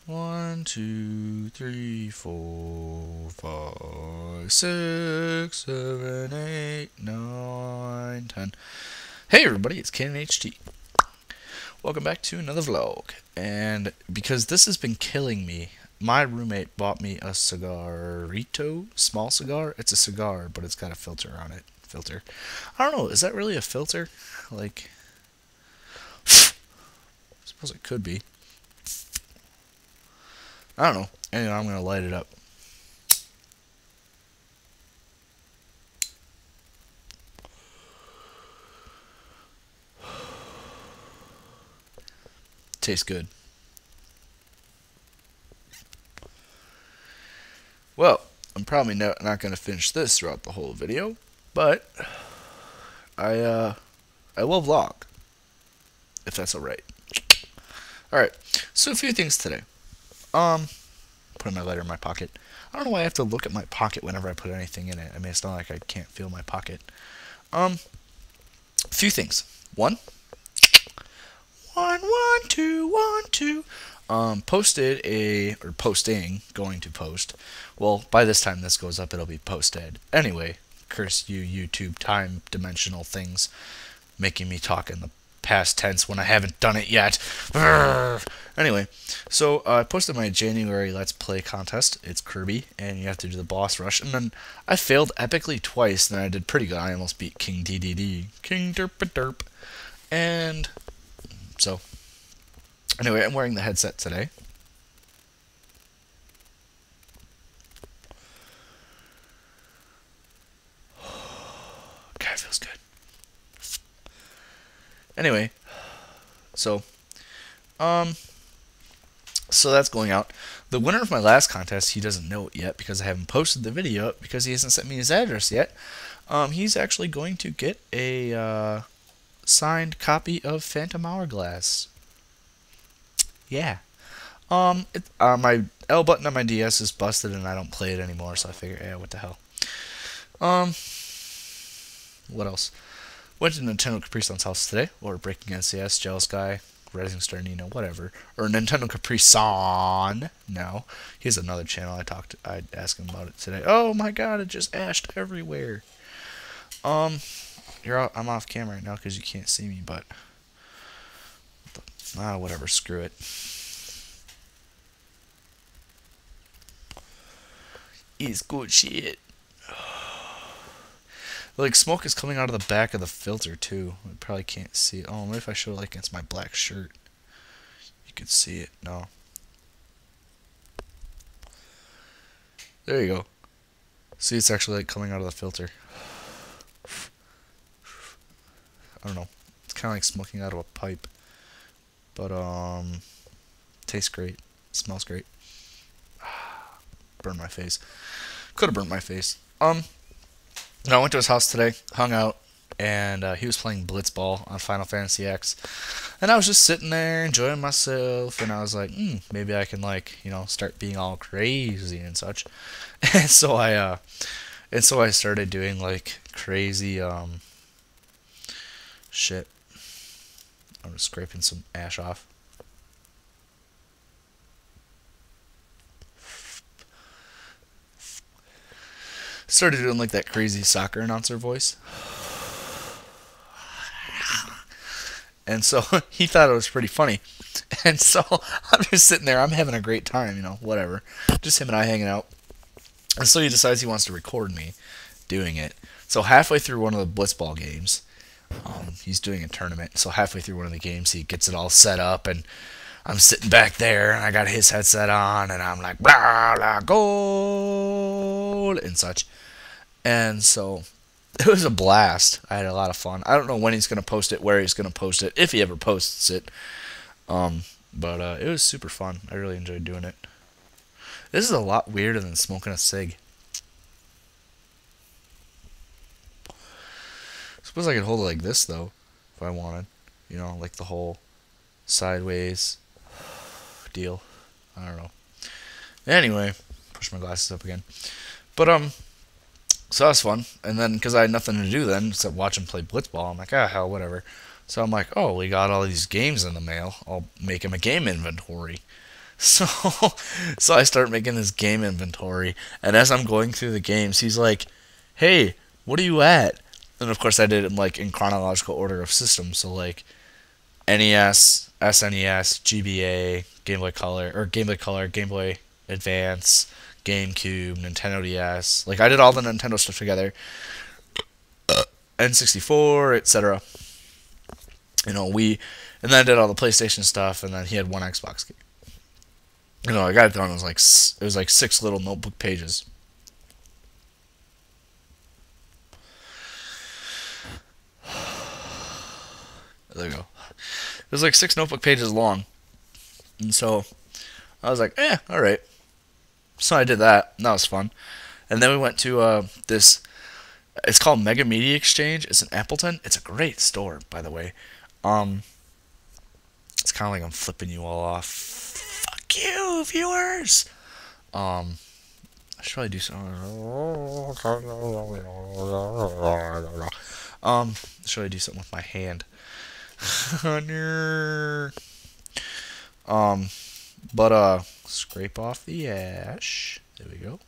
1, 2, 3, 4, 5, 6, 7, 8, 9, 10. Hey everybody, it's Kainon HD. Welcome back to another vlog. And because this has been killing me, my roommate bought me a cigarrito, small cigar. It's a cigar, but it's got a filter on it. Filter. I don't know, is that really a filter? Like, I suppose it could be. I don't know. Anyway, I'm going to light it up. Tastes good. Well, I'm probably not going to finish this throughout the whole video, but I will vlog, if that's alright. Alright, so a few things today. Putting my lighter in my pocket. I don't know why I have to look at my pocket whenever I put anything in it. I mean, it's not like I can't feel my pocket. A few things. One, 1, 1, 2, 1, 2. Going to post. Well, by this time this goes up, it'll be posted. Anyway, curse you, YouTube time dimensional things, making me talk in the past tense when I haven't done it yet. Anyway, so I posted my January Let's Play contest. It's Kirby, and you have to do the boss rush. And then I failed epically twice, and then I did pretty good. I almost beat King DDD, King Derp-a-Derp. And so, anyway, I'm wearing the headset today. God, it feels good. Anyway, so that's going out. The winner of my last contest, he doesn't know it yet because I haven't posted the video because he hasn't sent me his address yet. He's actually going to get a signed copy of Phantom Hourglass. Yeah. My L button on my DS is busted and I don't play it anymore, so I figure, yeah, what the hell. What else? Went to Nintendo-CapriSun's house today, or Breaking NCS, Jealous Guy, Rising Star Nino, whatever. Or Nintendo-CapriSun. No. He has another channel. I'd ask him about it today. Oh my god, it just ashed everywhere. I'm off camera right now because you can't see me, but whatever, screw it. It's good shit. Like, smoke is coming out of the back of the filter, too. I probably can't see it. Oh, maybe if I show it, like, against my black shirt. You could see it. No. There you go. See, it's actually, like, coming out of the filter. I don't know. It's kind of like smoking out of a pipe. But, tastes great. Smells great. Burned my face. Could have burnt my face. I went to his house today, hung out, and he was playing Blitzball on Final Fantasy X. And I was just sitting there enjoying myself, and I was like, maybe I can, like, start being all crazy and such. And so I started doing, like, crazy shit. I'm just scraping some ash off. Started doing like that crazy soccer announcer voice. And so he thought it was pretty funny. And so I'm just sitting there, I'm having a great time, whatever. Just him and I hanging out. And so he decides he wants to record me doing it. So halfway through one of the Blitzball games, he's doing a tournament. So halfway through one of the games, he gets it all set up, and I'm sitting back there, and I got his headset on, and I'm like, blah, blah, goal, and such. And so it was a blast. I had a lot of fun. I don't know when he's going to post it, where he's going to post it, if he ever posts it. But it was super fun. I really enjoyed doing it. This is a lot weirder than smoking a cig. Suppose I could hold it like this, though, if I wanted. Like the whole sideways deal. I don't know. Anyway, push my glasses up again. But, so that was fun. And then, because I had nothing to do then, except watch him play Blitzball, I'm like, hell, whatever. So I'm like, oh, we got all these games in the mail. I'll make him a game inventory. So, so I start making this game inventory, and as I'm going through the games, he's like, "Hey, what are you at?" And of course, I did it in chronological order of systems. So like NES, SNES, GBA, Game Boy Color, Game Boy Advance, GameCube, Nintendo DS. Like I did all the Nintendo stuff together, N64, etc. We, and then I did all the PlayStation stuff, and then he had one Xbox game. I got it done. It was like 6 little notebook pages. There you go. It was like 6 notebook pages long, and so I was like, all right. So I did that. And that was fun. And then we went to this. It's called Mega Media Exchange. It's in Appleton. It's a great store, by the way. It's kind of like I'm flipping you all off. Fuck you, viewers. I should probably do something. Should I do something with my hand? Scrape off the ash. There we go.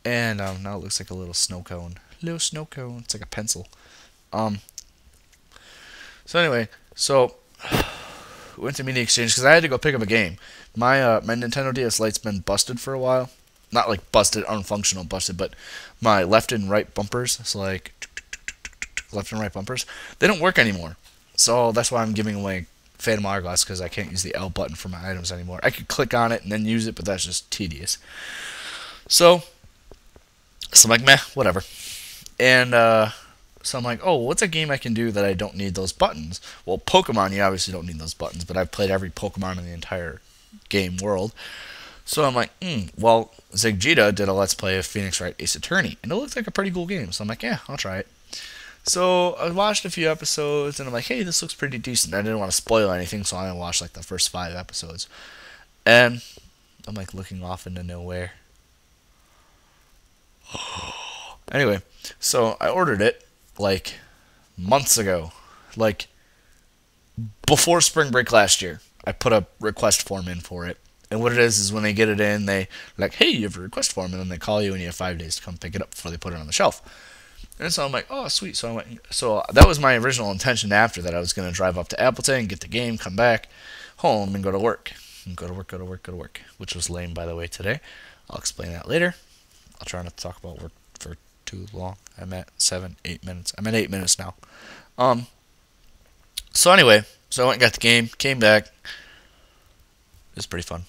And now it looks like a little snow cone. Little snow cone. It's like a pencil. So anyway, we went to Media Exchange because I had to go pick up a game. My Nintendo DS Lite's been busted for a while. Not like busted, unfunctional busted, but my left and right bumpers, so like left and right bumpers, they don't work anymore. So that's why I'm giving away Phantom Hourglass, because I can't use the L button for my items anymore. I could click on it and then use it, but that's just tedious. So I'm like, meh, whatever. And so I'm like, oh, what's a game I can do that I don't need those buttons? Well, Pokemon, you obviously don't need those buttons, but I've played every Pokemon in the entire game world. So I'm like, well, Zigjita did a Let's Play of Phoenix Wright Ace Attorney, and it looked like a pretty cool game. So I'm like, yeah, I'll try it. So I watched a few episodes, and I'm like, hey, this looks pretty decent. I didn't want to spoil anything, so I watched like the first 5 episodes. And I'm like looking off into nowhere. Anyway, so I ordered it like months ago, like before spring break last year. I put a request form in for it. And what it is when they get it in, they like, hey, you have a request form, and then they call you and you have 5 days to come pick it up before they put it on the shelf. And so I'm like, oh, sweet. So that was my original intention after that. I was going to drive up to Appleton, get the game, come back home, and go to work. And go to work, which was lame, by the way, today. I'll explain that later. I'll try not to talk about work for too long. I'm at 8 minutes. I'm at 8 minutes now. So anyway, so I went and got the game, came back. It was pretty fun.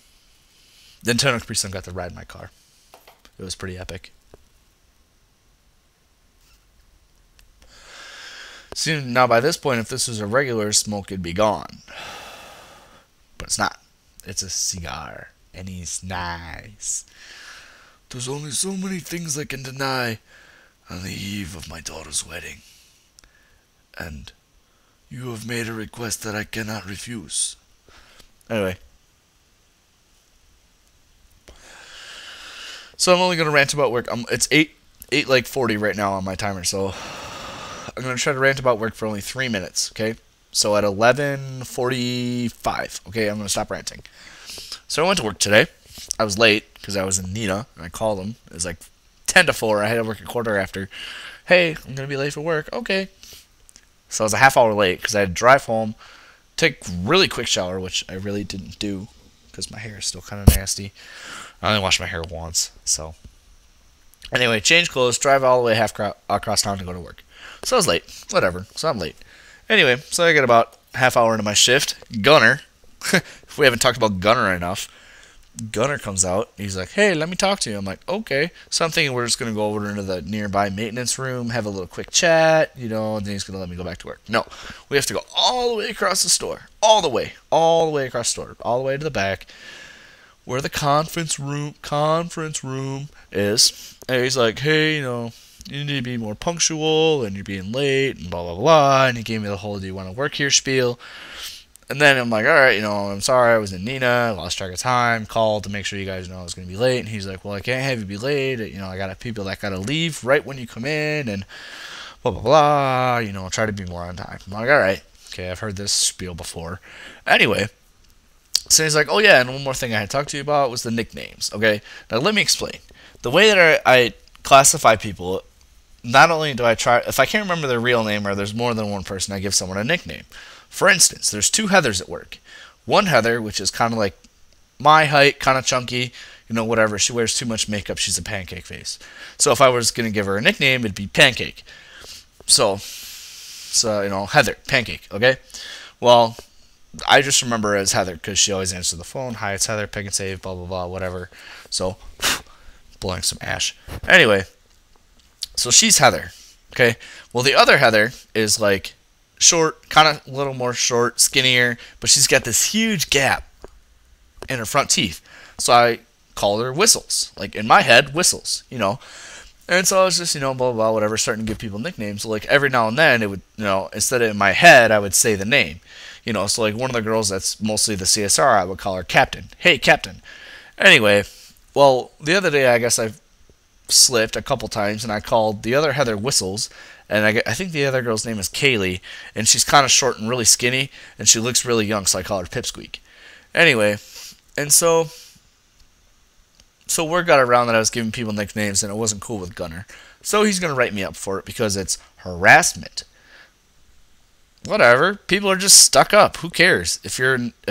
Then Tim-CapriSun got to ride my car. It was pretty epic. See, now by this point, if this was a regular smoke, it'd be gone. But it's not. It's a cigar. And he's nice. There's only so many things I can deny on the eve of my daughter's wedding. And you have made a request that I cannot refuse. Anyway. So I'm only going to rant about work. It's 8:40 right now on my timer, so I'm going to try to rant about work for only 3 minutes, okay? So at 11:45, okay, I'm going to stop ranting. So I went to work today. I was late because I was in Nina, and I called him. It was like 10 to 4. I had to work a quarter after. Hey, I'm going to be late for work. Okay. So I was a half hour late because I had to drive home, take a really quick shower, which I really didn't do because my hair is still kind of nasty. I only washed my hair once, so. Anyway, change clothes, drive all the way half across town to go to work. So I was late. Whatever. So I'm late. Anyway, so I get about half hour into my shift. Gunner. We haven't talked about Gunner enough. Gunner comes out. He's like, hey, let me talk to you. I'm like, okay. So I'm thinking we're just going to go over into the nearby maintenance room, have a little quick chat, and then he's going to let me go back to work. No. We have to go all the way across the store. All the way across the store. All the way to the back where the conference room is. And he's like, hey, you need to be more punctual, and you're being late, and blah, blah, blah. And he gave me the whole do you want to work here spiel. And then I'm like, all right, I'm sorry, I was in Nina, I lost track of time, called to make sure you guys know I was going to be late. And he's like, well, I can't have you be late. I got people that got to leave right when you come in, and blah, blah, blah. Try to be more on time. I'm like, all right, okay, I've heard this spiel before. Anyway, So he's like, oh yeah, and one more thing I had talked to you about was the nicknames. Okay, now let me explain. The way that I classify people, not only do I try, if I can't remember their real name or there's more than one person, I give someone a nickname. For instance, there's two Heathers at work. One Heather, which is kind of like my height, kind of chunky, whatever. She wears too much makeup. She's a pancake face. So if I was going to give her a nickname, it'd be Pancake. So Heather, Pancake, okay? Well, I just remember her as Heather because she always answers the phone. Hi, it's Heather, pick and save, blah, blah, blah, whatever. So, blowing some ash. Anyway, so she's Heather, okay? Well, the other Heather is like short, kind of a little more short, skinnier, but she's got this huge gap in her front teeth. So I call her Whistles. Like, in my head, Whistles, And so I was just, blah, blah, blah, whatever, starting to give people nicknames. So, like, every now and then, it would, instead of in my head, I would say the name. So, like, one of the girls that's mostly the CSR, I would call her Captain. Hey, Captain. Anyway, well, the other day, I guess I slipped a couple times, and I called the other Heather Whistles, and I think the other girl's name is Kaylee, and she's kind of short and really skinny, and she looks really young, so I call her Pipsqueak. Anyway, and so word got around that I was giving people nicknames, and it wasn't cool with Gunner. So he's going to write me up for it because it's harassment. Whatever. People are just stuck up. Who cares? If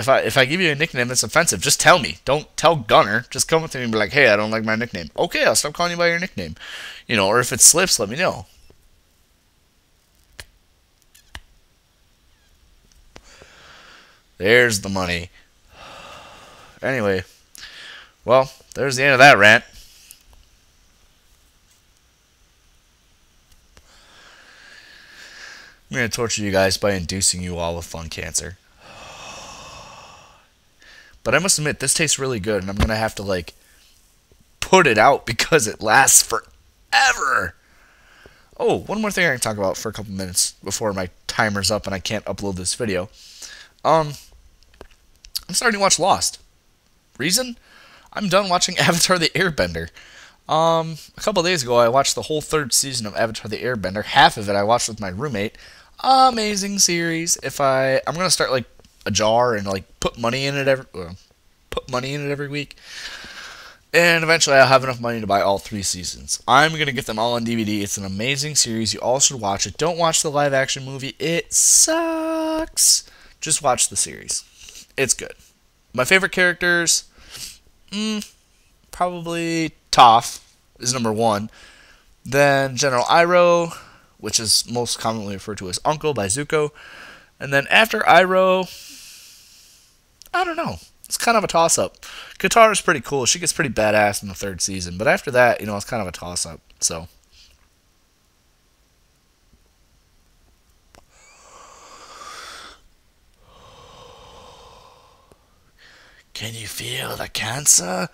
I give you a nickname that's offensive, just tell me. Don't tell Gunner. Just come up to me and be like, hey, I don't like my nickname. Okay, I'll stop calling you by your nickname. Or if it slips, let me know. There's the money. Anyway, well, there's the end of that rant. I'm going to torture you guys by inducing you all with fun cancer. But I must admit, this tastes really good, and I'm going to have to, put it out because it lasts forever. Oh, one more thing I can talk about for a couple minutes before my timer's up and I can't upload this video. I'm starting to watch Lost. Reason? I'm done watching Avatar the Airbender. A couple days ago, I watched the whole third season of Avatar the Airbender. Half of it I watched with my roommate. Amazing series. I'm gonna start a jar and put money in it every week, and eventually I'll have enough money to buy all 3 seasons. I'm gonna get them all on DVD. It's an amazing series. You all should watch it. Don't watch the live action movie. It sucks. Just watch the series. It's good. My favorite characters. Probably Toph is number 1. Then General Iroh, which is most commonly referred to as Uncle by Zuko. And then after Iroh, I don't know. It's kind of a toss-up. Katara's pretty cool. She gets pretty badass in the 3rd season. But after that, it's kind of a toss-up. So. Can you feel the cancer?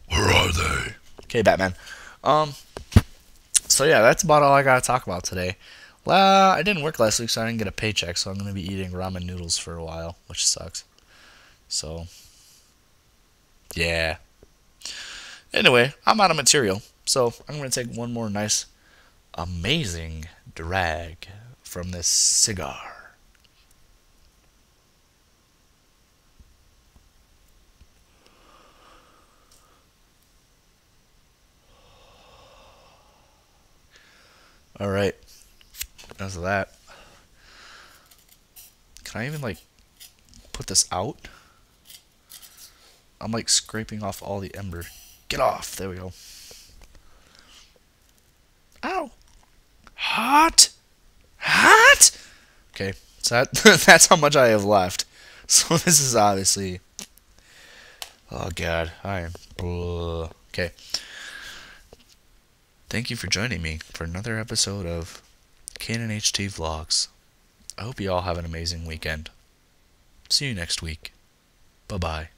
Where are they? Okay, Batman. So yeah, that's about all I gotta talk about today. Well, I didn't work last week, so I didn't get a paycheck, so I'm gonna be eating ramen noodles for a while, which sucks. So, yeah. Anyway, I'm out of material, so I'm gonna take one more nice, amazing drag from this cigar. Alright, as of that, can I even put this out? I'm scraping off all the ember. Get off, there we go. Ow! Hot! Hot! Okay, so that's how much I have left. So this is obviously, oh god, I am, okay. Thank you for joining me for another episode of Kainon HT Vlogs. I hope you all have an amazing weekend. See you next week. Bye-bye.